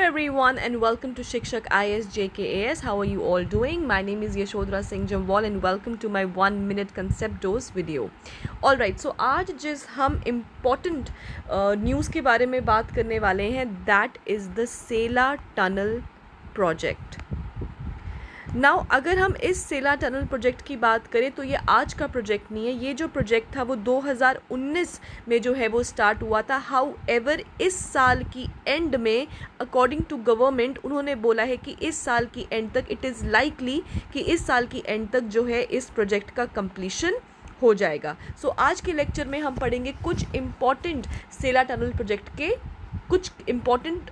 everyone and welcome to Shikshak IS JKAS. How are you all doing? My name is Yashodhara Singh Jamwal and welcome to my 1 minute concept dose video. Alright, so आज जिस हम important news के बारे में बात करने वाले हैं, that is the Sela tunnel project. Now अगर हम इस सेला टनल प्रोजेक्ट की बात करें तो ये आज का प्रोजेक्ट नहीं है. ये जो प्रोजेक्ट था वो 2019 में जो है वो स्टार्ट हुआ था. हाउ एवर इस साल की एंड में अकॉर्डिंग टू गवर्नमेंट उन्होंने बोला है कि इस साल की एंड तक इट इज़ लाइकली कि इस साल की एंड तक जो है इस प्रोजेक्ट का कंप्लीशन हो जाएगा. सो आज के लेक्चर में हम पढ़ेंगे कुछ इम्पॉर्टेंट सेला टनल प्रोजेक्ट के कुछ इम्पॉर्टेंट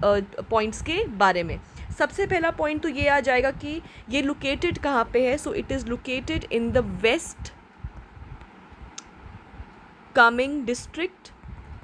पॉइंट्स के बारे में. सबसे पहला पॉइंट तो ये आ जाएगा कि ये लोकेटेड कहाँ पे है. So it is located in the west Kameng district.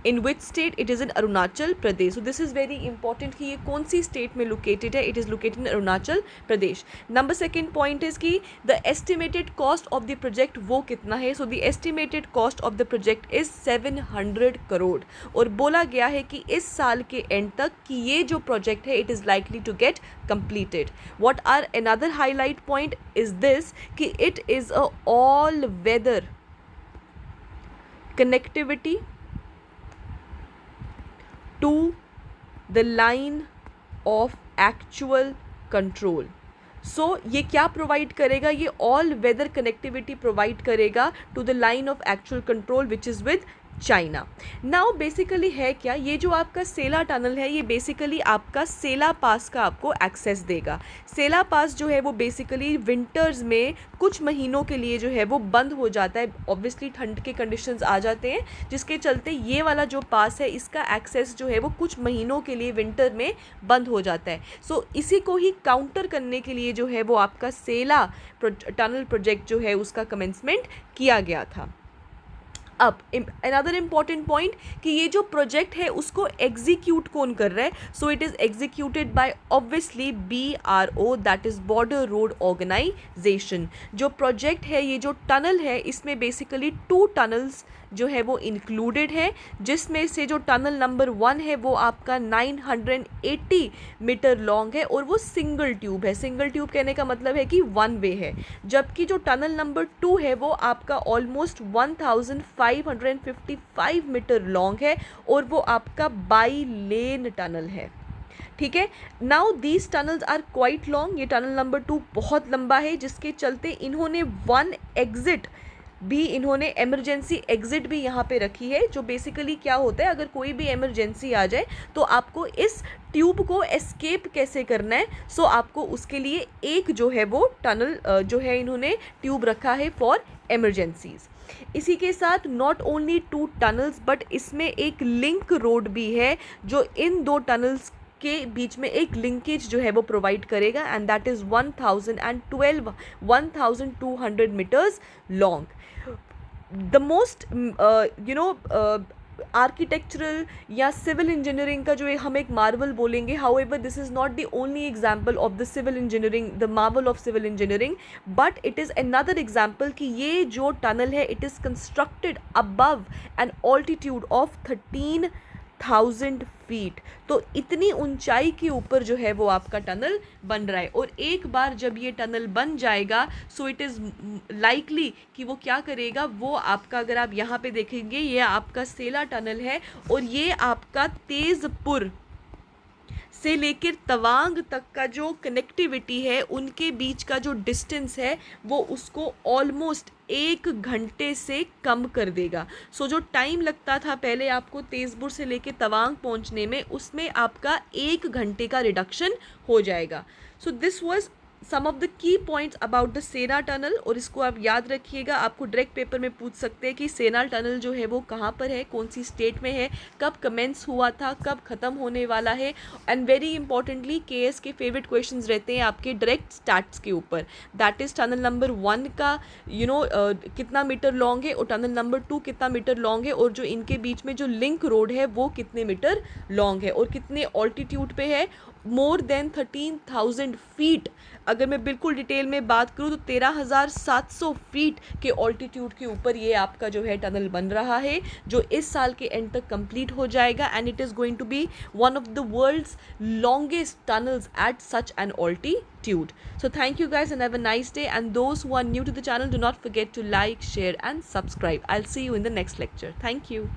In which state? It is in Arunachal Pradesh. So this is very important कि ये कौन सी स्टेट में लोकेटेड है. It is located in Arunachal Pradesh. Number second point is कि the estimated cost of the project वो कितना है. So the estimated cost of the project is 700 crore. और बोला गया है कि इस साल के एंड तक कि ये जो प्रोजेक्ट है it is likely to get completed. What are another highlight point is this कि it is a all weather connectivity to the line of actual control. So ये क्या प्रोवाइड करेगा? ये ऑल वेदर कनेक्टिविटी प्रोवाइड करेगा to the line of actual control which is with China. Now basically है क्या, ये जो आपका सेला टनल है ये बेसिकली आपका सेला पास का आपको एक्सेस देगा. सेला पास जो है वो बेसिकली विंटर्स में कुछ महीनों के लिए जो है वो बंद हो जाता है. ऑब्वियसली ठंड के कंडीशंस आ जाते हैं जिसके चलते ये वाला जो पास है इसका एक्सेस जो है वो कुछ महीनों के लिए विंटर में बंद हो जाता है. सो इसी को ही काउंटर करने के लिए जो है वो आपका सेला टनल प्रोजेक्ट जो है उसका कमेंसमेंट किया गया था. अब अनदर इम्पॉर्टेंट पॉइंट कि ये जो प्रोजेक्ट है उसको एग्जीक्यूट कौन कर रहा है. So it is executed by obviously BRO, that is border road organisation. जो प्रोजेक्ट है ये जो टनल है इसमें बेसिकली 2 टनल्स जो है वो इंक्लूडेड है, जिसमें से जो टनल नंबर 1 है वो आपका 980 मीटर लॉन्ग है और वो सिंगल ट्यूब है. सिंगल ट्यूब कहने का मतलब है कि 1 वे है. जबकि जो टनल नंबर 2 है वो आपका ऑलमोस्ट 1555 मीटर लॉन्ग है और वो आपका बाई लेन टनल है. ठीक है. Now these tunnels are quite long. ये टनल नंबर 2 बहुत लंबा है जिसके चलते इन्होंने 1 एग्जिट भी इन्होंने एमरजेंसी एग्जिट भी यहाँ पे रखी है. जो बेसिकली क्या होता है, अगर कोई भी एमरजेंसी आ जाए तो आपको इस ट्यूब को एस्केप कैसे करना है. सो आपको उसके लिए एक जो है वो टनल जो है इन्होंने ट्यूब रखा है फॉर एमरजेंसीज. इसी के साथ नॉट ओनली 2 टनल्स बट इसमें एक लिंक रोड भी है जो इन 2 टनल्स के बीच में एक लिंकेज जो है वो प्रोवाइड करेगा and that is 1200 metres long. The most architectural या सिविल इंजीनियरिंग का जो हम एक मार्वल बोलेंगे. However this is not the only example of the civil engineering, the marvel of civil engineering, but it is another example कि ये जो टनल है it is constructed above an altitude of 13,000 feet. तो इतनी ऊंचाई के ऊपर जो है वो आपका टनल बन रहा है. और एक बार जब ये टनल बन जाएगा सो इट इज़ लाइकली कि वो क्या करेगा, वो आपका अगर आप यहाँ पे देखेंगे ये आपका सेला टनल है और ये आपका तेज़पुर से लेकर तवांग तक का जो कनेक्टिविटी है उनके बीच का जो डिस्टेंस है वो उसको ऑलमोस्ट 1 घंटे से कम कर देगा. सो जो टाइम लगता था पहले आपको तेज़पुर से लेकर तवांग पहुंचने में उसमें आपका 1 घंटे का रिडक्शन हो जाएगा. So this was some of the key points about the Sela tunnel. और इसको आप याद रखिएगा, आपको डायरेक्ट पेपर में पूछ सकते हैं कि सेना टनल जो है वो कहाँ पर है, कौन सी स्टेट में है, कब कमेंस हुआ था, कब ख़त्म होने वाला है. एंड वेरी इंपॉर्टेंटली KS के फेवरेट क्वेश्चंस रहते हैं आपके डायरेक्ट स्टैट्स के ऊपर. दैट इज़ टनल नंबर 1 का कितना मीटर लॉन्ग है और टनल नंबर 2 कितना मीटर लॉन्ग है और जो इनके बीच में जो लिंक रोड है वो कितने मीटर लॉन्ग है और कितने ऑल्टीट्यूड पे है मोर देन 13,000 फीट। अगर मैं बिल्कुल डिटेल में बात करूँ तो 13,700 फीट के ऑल्टीट्यूड के ऊपर ये आपका जो है टनल बन रहा है, जो इस साल के एंड तक कंप्लीट हो जाएगा, and it is going to be one of the world's longest tunnels at such an altitude. So thank you guys and have a nice day, and those who are new to the channel, do not forget to like, share and subscribe. I'll see you in the next lecture. Thank you.